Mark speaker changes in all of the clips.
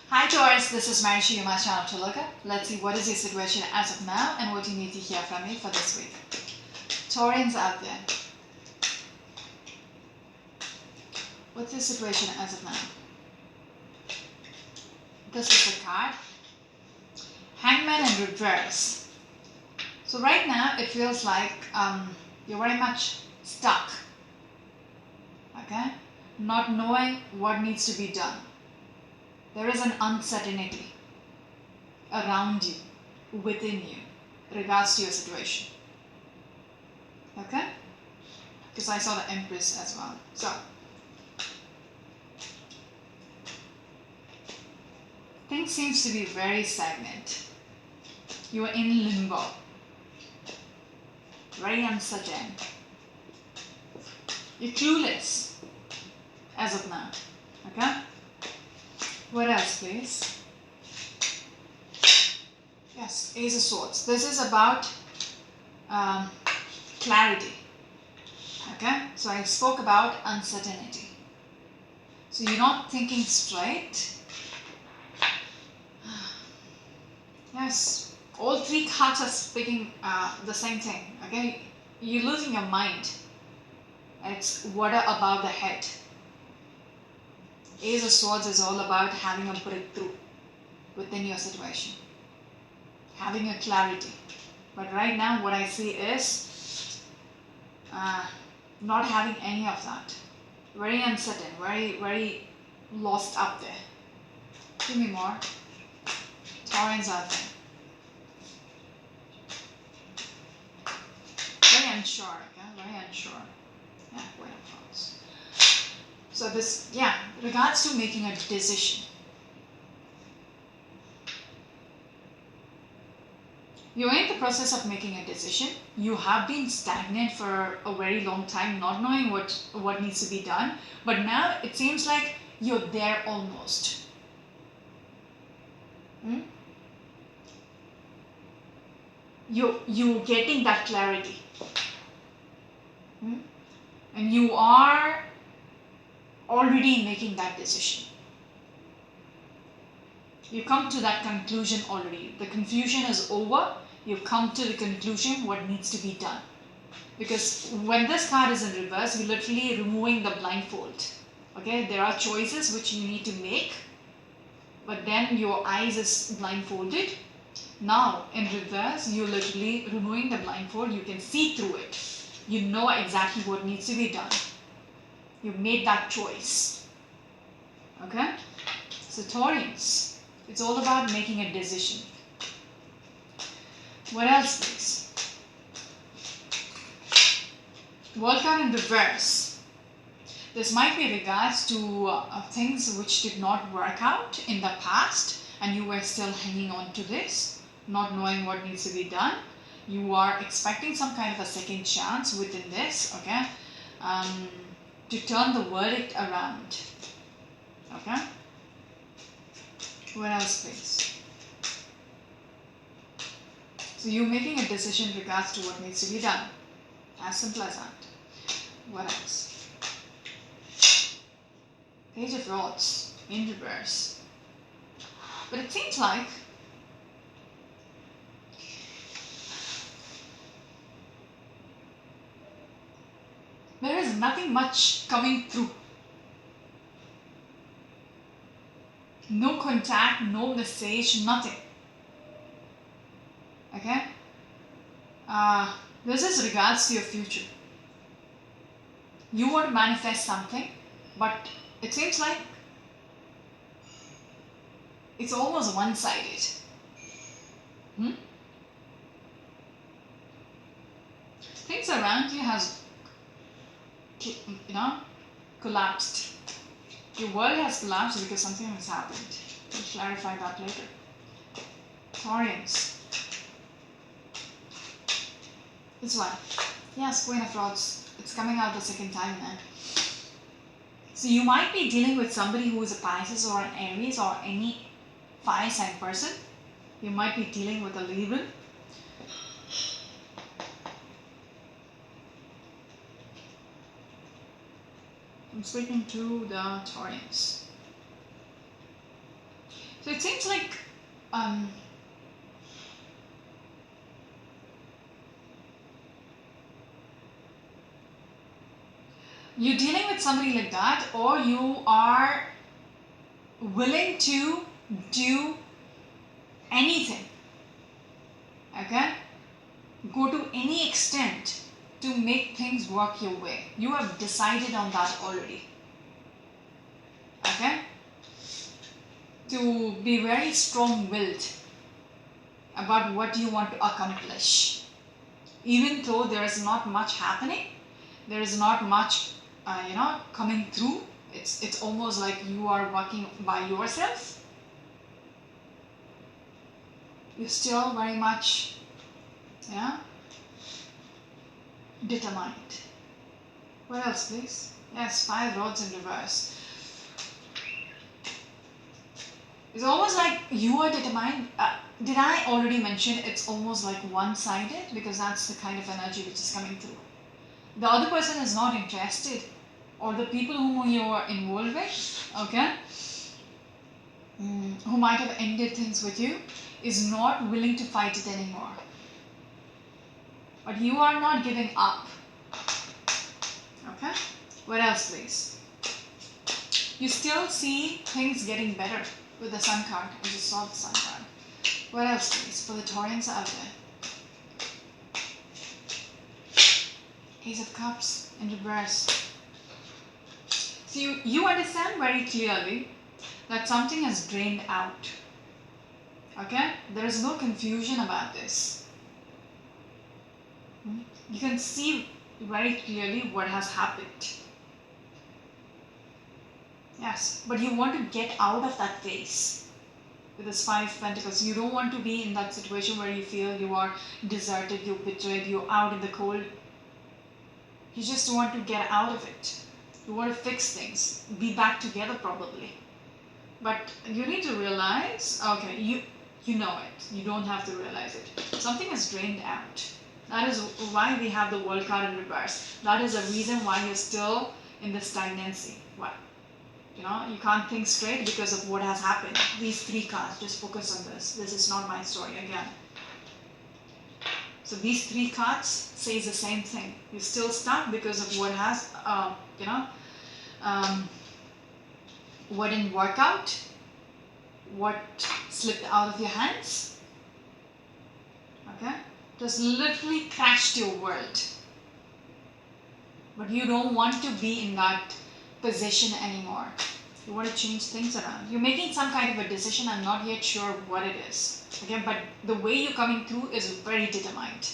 Speaker 1: Hi Taurus, this is Marishi, my channel to look at. Let's see what is your situation as of now and what you need to hear from me for this week. Taurians out there, what's your situation as of now? This is the card. Hangman in reverse. So right now it feels like you're very much stuck. Okay? Not knowing what needs to be done. There is an uncertainty around you, within you, regards to your situation. Okay? Because I saw the Empress as well. So, things seems to be very stagnant. You are in limbo. Very uncertain. You're clueless as of now. Okay? What else, please? Yes, Ace of Swords. This is about clarity. Okay? So I spoke about uncertainty. So you're not thinking straight. Yes, all three cards are speaking the same thing. Okay? You're losing your mind. It's water above the head. Ace of Swords is all about having a breakthrough within your situation. Having a clarity. But right now what I see is not having any of that. Very uncertain, very lost up there. Give me more. Taurians out there. Very unsure, okay? Very unsure. Yeah, Queen of Wands. So this, regards to making a decision. You're in the process of making a decision. You have been stagnant for a very long time, not knowing what needs to be done. But now it seems like you're there almost. You're getting that clarity. And you are already making that decision. You come to that conclusion already. The confusion is over. You've come to the conclusion what needs to be done. Because when this card is in reverse, you're literally removing the blindfold. Okay, there are choices which you need to make, but then your eyes is blindfolded. Now in reverse, you're literally removing the blindfold. You can see through it. You know exactly what needs to be done. You've made that choice. Okay? So Taurians, it's all about making a decision. What else, please? World card in reverse. This might be regards to things which did not work out in the past and you were still hanging on to this, not knowing what needs to be done. You are expecting some kind of a second chance within this, okay? To turn the verdict around. Okay? What else, please? So you're making a decision in regards to what needs to be done. As simple as that. What else? Page of Rods in reverse. But it seems like there is nothing much coming through. No contact, no message, nothing. Okay? This is regards to your future. You want to manifest something, but it seems like it's almost one-sided. Things around you has, collapsed. Your world has collapsed because something has happened. We'll clarify that later. Taurians. This one. Yes, Queen of Rods. It's coming out the second time now. So you might be dealing with somebody who is a Pisces or an Aries or any fire sign person. You might be dealing with a Libra. I'm speaking to the Taurians. So it seems like you're dealing with somebody like that, or you are willing to do anything, okay, go to any extent to make things work your way. You have decided on that already, okay, to be very strong-willed about what you want to accomplish. Even though there is not much happening, there is not much coming through, it's almost like you are working by yourself. You're still very much determined. What else, please? Yes, 5 rods in reverse. It's almost like you are determined. Did I already mention it's almost like one-sided? Because that's the kind of energy which is coming through. The other person is not interested, or the people whom you are involved with, okay, who might have ended things with you, is not willing to fight it anymore. But you are not giving up. Okay? What else, please? You still see things getting better with the Sun card. I just saw the Sun card. What else, please, for the Taurians out there? Ace of Cups in reverse. So you understand very clearly that something has drained out. Okay? There is no confusion about this. You can see very clearly what has happened. Yes, but you want to get out of that phase with this 5 of Pentacles. You don't want to be in that situation where you feel you are deserted, you're betrayed, you're out in the cold. You just want to get out of it. You want to fix things, be back together probably. But you need to realize, okay, you know it. You don't have to realize it. Something is drained out. That is why we have the World card in reverse. That is a reason why you're still in the stagnancy. Why? You can't think straight because of what has happened. These 3 cards, just focus on this. This is not my story again. So these 3 cards says the same thing. You're still stuck because of what has, what didn't work out, what slipped out of your hands. Okay? Just literally crashed your world. But you don't want to be in that position anymore. You want to change things around. You're making some kind of a decision. I'm not yet sure what it is. Okay, but the way you're coming through is very determined.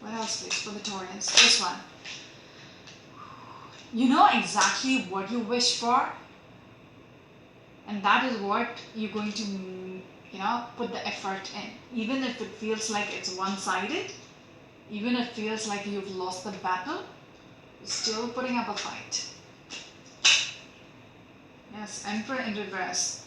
Speaker 1: What else, please, for the Taurians? This one. You know exactly what you wish for, and that is what you're going to, put the effort in. Even if it feels like it's one-sided, even if it feels like you've lost the battle, you're still putting up a fight. Yes, Emperor in reverse.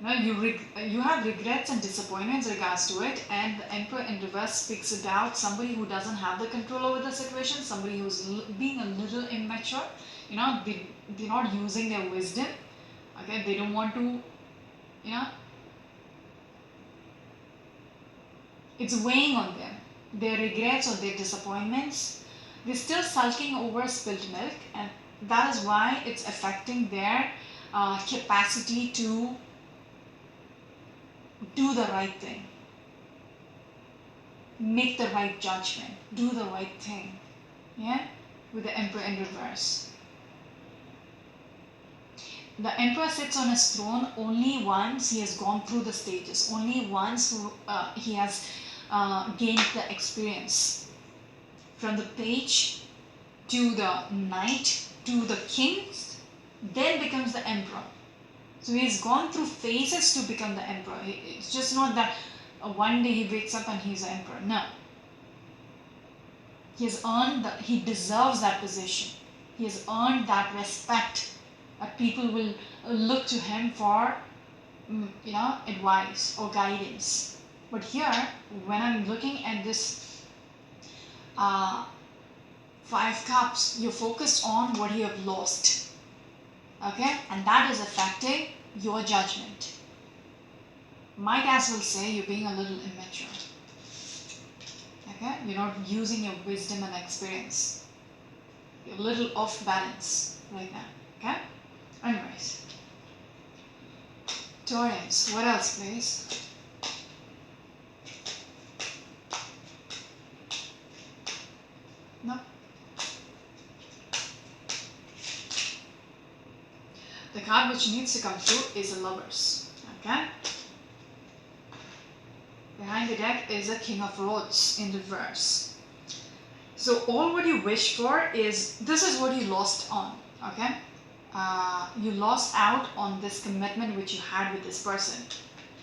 Speaker 1: You have regrets and disappointments in regards to it, and the Emperor in reverse speaks about somebody who doesn't have the control over the situation, somebody who's being a little immature. They're not using their wisdom. Okay, they don't want to, it's weighing on them. Their regrets or their disappointments, they're still sulking over spilled milk, and that is why it's affecting their capacity to do the right thing, make the right judgment, do the right thing. Yeah, with the Emperor in reverse. The Emperor sits on his throne only once he has gone through the stages, only once he has gained the experience. From the page to the knight to the king, then becomes the Emperor. So he's gone through phases to become the Emperor. It's just not that one day he wakes up and he's the Emperor. No. He has earned that, he deserves that position. He has earned that respect, that people will look to him for, advice or guidance. But here, when I'm looking at this 5 Five Cups, you're focused on what you have lost. Okay? And that is affecting your judgment. Might as well say you're being a little immature. Okay? You're not using your wisdom and experience. You're a little off balance right now. Okay? Anyways. Taurus, what else, please? No. The card which needs to come through is the Lovers. Okay? Behind the deck is a King of Rods in reverse. So all what you wish for is, this is what you lost on. Okay? You lost out on this commitment which you had with this person.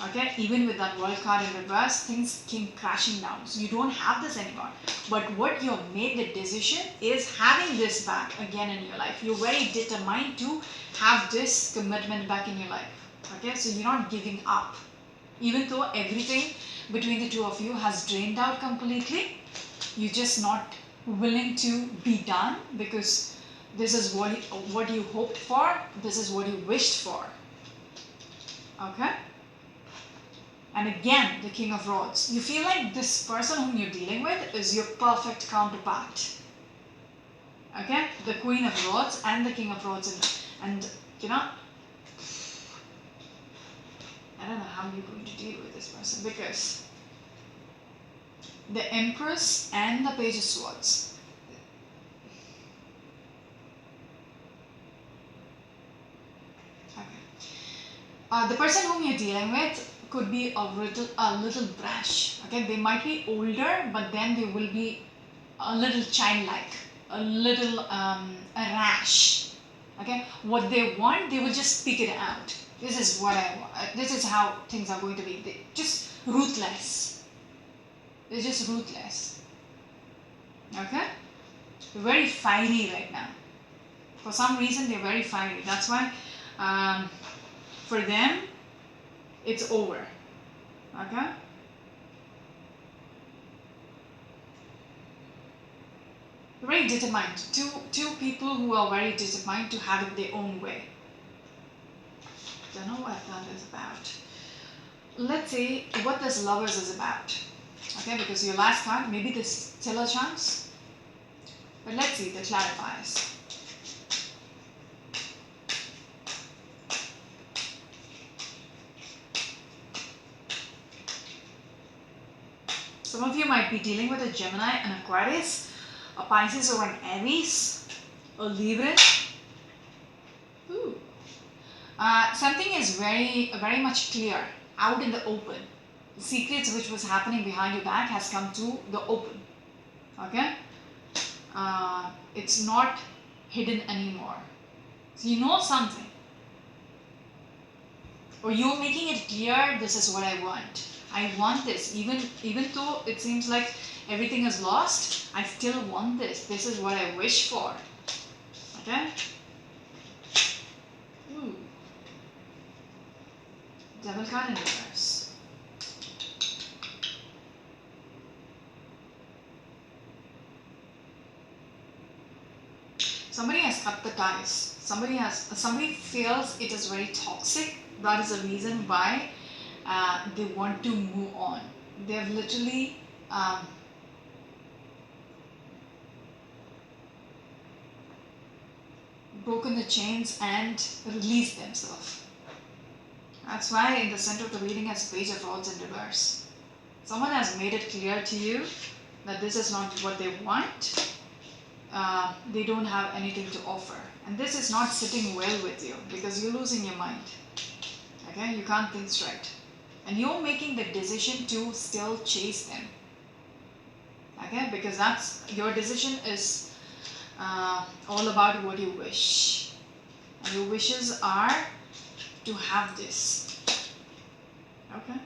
Speaker 1: Okay, even with that World card in reverse, things came crashing down. So you don't have this anymore. But what you have made the decision is having this back again in your life. You're very determined to have this commitment back in your life. Okay, so you're not giving up. Even though everything between the two of you has drained out completely, you're just not willing to be done, because this is what you hoped for, this is what you wished for. Okay? And again, the King of Rods. You feel like this person whom you're dealing with is your perfect counterpart. Okay? The Queen of Rods and the King of Rods. And you know, I don't know how you're going to deal with this person, because the Empress and the Page of Swords. Okay. The person whom you're dealing with could be a little brash. Okay, they might be older, but then they will be a little childlike, a little rash. Okay, what they want, they will just speak it out. This is what I want. This is how things are going to be. They just ruthless. They're just ruthless. Okay, they're very fiery right now. For some reason, they're very fiery. That's why, for them, it's over. Okay? Very determined. Two people who are very determined to have it their own way. Don't know what that is about. Let's see what this Lovers is about. Okay, because your last card, maybe there's still a chance. But let's see the clarifiers. Some of you might be dealing with a Gemini, an Aquarius, a Pisces or an Aries, a Libra. Ooh. Something is very much clear, out in the open. The secrets which was happening behind your back has come to the open. Okay? It's not hidden anymore. So you know something. Or you're making it clear, this is what I want. I want this. Even though it seems like everything is lost, I still want this. This is what I wish for. Okay? Ooh. Devil card in reverse. Somebody has cut the ties. Somebody feels it is very toxic. That is the reason why they want to move on. They have literally broken the chains and released themselves. That's why in the center of the reading has Page of Rods in reverse. Someone has made it clear to you that this is not what they want. They don't have anything to offer. And this is not sitting well with you, because you're losing your mind. Okay? You can't think straight. And you're making the decision to still chase them. Okay? Because that's your decision is all about what you wish. And your wishes are to have this. Okay?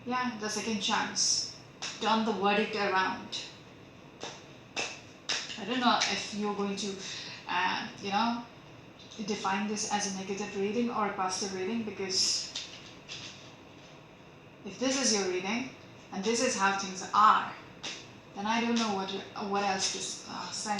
Speaker 1: Yeah, the second chance. Turn the verdict around. I don't know if you're going to, define this as a negative reading or a positive reading, because if this is your reading and this is how things are, then I don't know what else to say.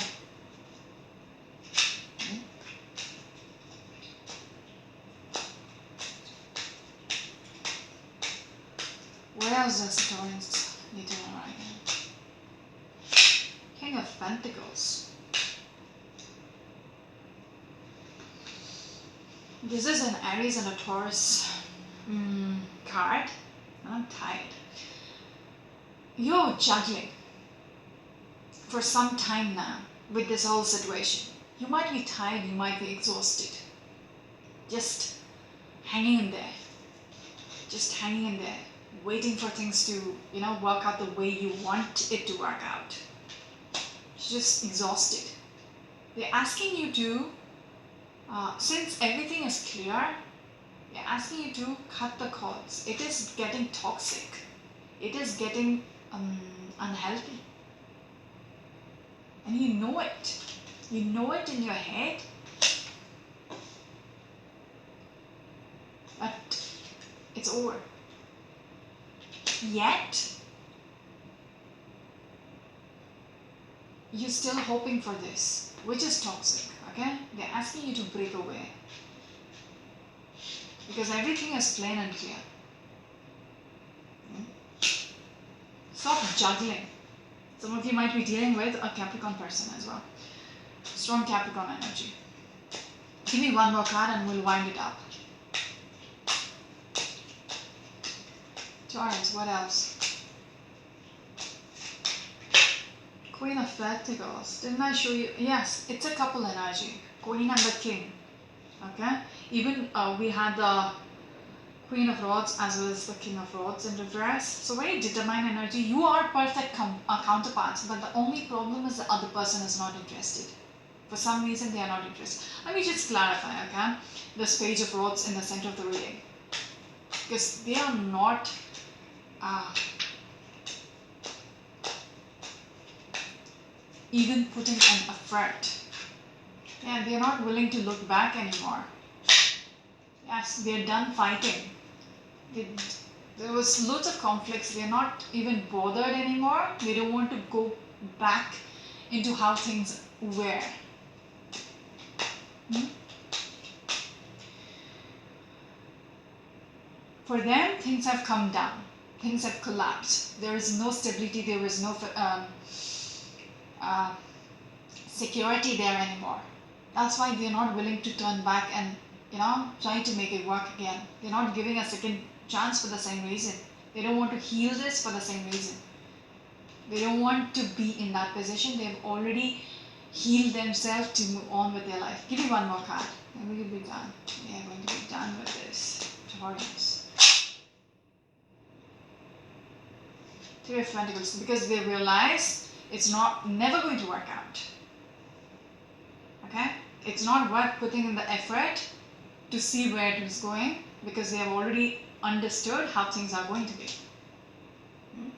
Speaker 1: else does the Taurus need to know right now? King of Pentacles. This is an Aries and a Taurus card. I'm tired. You're juggling for some time now with this whole situation. You might be tired, you might be exhausted. Just hanging in there. Just hanging in there. Waiting for things to, work out the way you want it to work out. Just exhausted. They're asking you to, since everything is clear, they're asking you to cut the cords. It is getting toxic. It is getting unhealthy. And you know it. You know it in your head. But it's over. Yet, you're still hoping for this, which is toxic, okay? They're asking you to break away. Because everything is plain and clear. Stop juggling. Some of you might be dealing with a Capricorn person as well. Strong Capricorn energy. Give me one more card and we'll wind it up. Taurus, what else? Queen of Pentacles. Didn't I show you? Yes, it's a couple energy. Queen and the King. Okay? Even we had the Queen of Rods as well as the King of Rods in reverse. So very determined energy. You are perfect counterparts, but the only problem is the other person is not interested. For some reason they are not interested. Let me just clarify, okay? This Page of Rods in the center of the reading. Because they are not even putting an effort. Yeah, they are not willing to look back anymore. Yes, they are done fighting. There was loads of conflicts. They are not even bothered anymore. They don't want to go back into how things were. For them, things have come down. Things have collapsed. There is no stability. There is no security there anymore. That's why they're not willing to turn back and try to make it work again. They're not giving a second chance for the same reason. They don't want to heal this for the same reason. They don't want to be in that position. They've already healed themselves to move on with their life. Give me one more card. And we will be done. We are going to be done with this. Taurus. Three of Pentacles. Because they realize it's never going to work out. Okay? It's not worth putting in the effort to see where it is going, because they have already understood how things are going to be.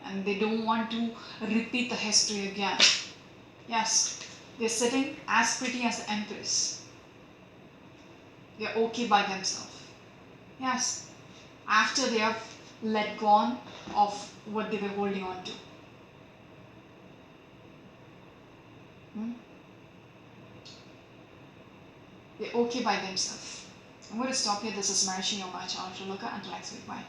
Speaker 1: And they don't want to repeat the history again. Yes, they're sitting as pretty as the Empress. They're okay by themselves. Yes, after they have let go of what they were holding on to. They're okay by themselves. I'm going to stop here. This is Marishi, your channel to look at. Until next week. Bye.